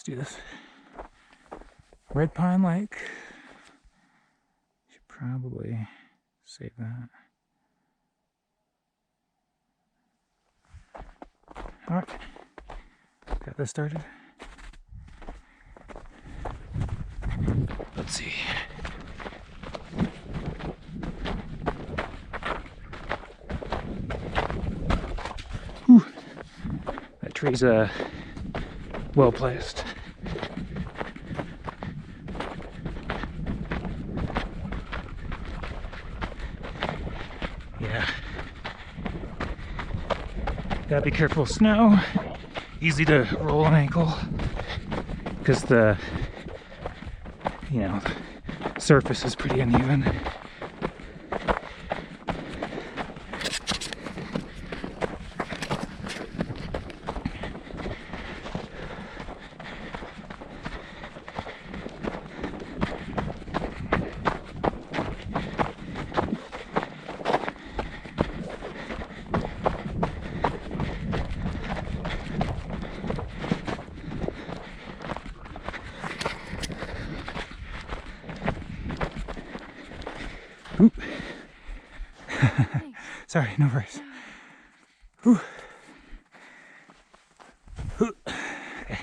Let's do this. Red Pine Lake. Should probably save that. Alright, got this started. Let's see. Whew. That tree's well placed. Yeah. Gotta be careful of snow. Easy to roll an ankle because the surface is pretty uneven. Oop. Sorry, no worries. Whew. Whew. Okay.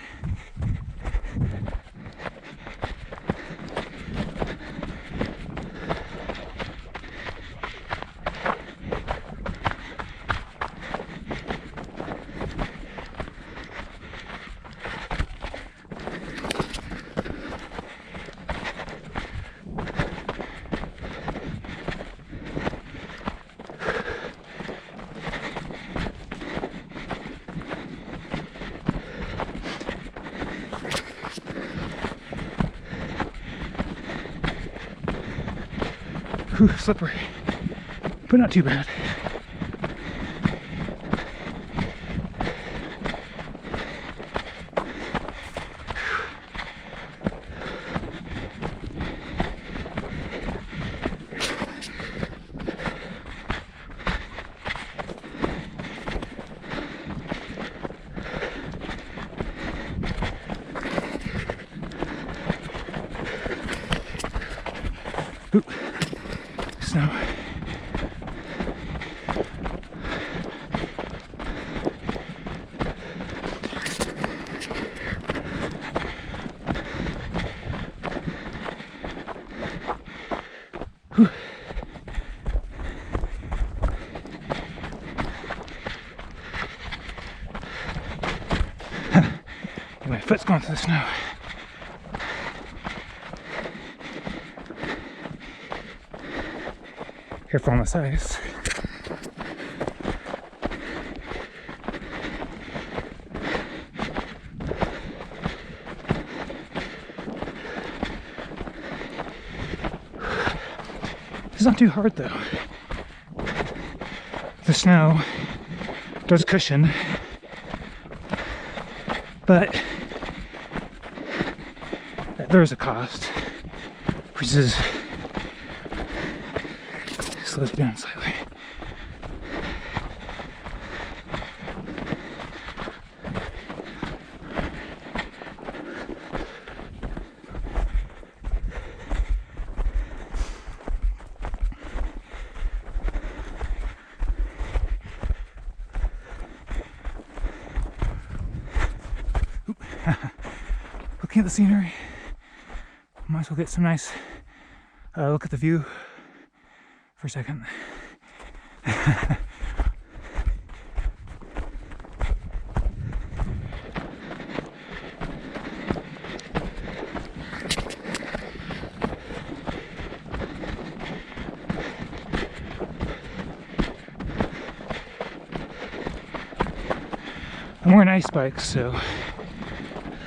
Whew, slippery, but not too bad. Ooh. Snow. Whew. My foot's going through the snow. Careful on the sides. It's not too hard though. The snow does cushion, but there is a cost, which is slows it down slightly. Looking at the scenery, might as well get some nice look at the view for a second. I'm wearing ice spikes, so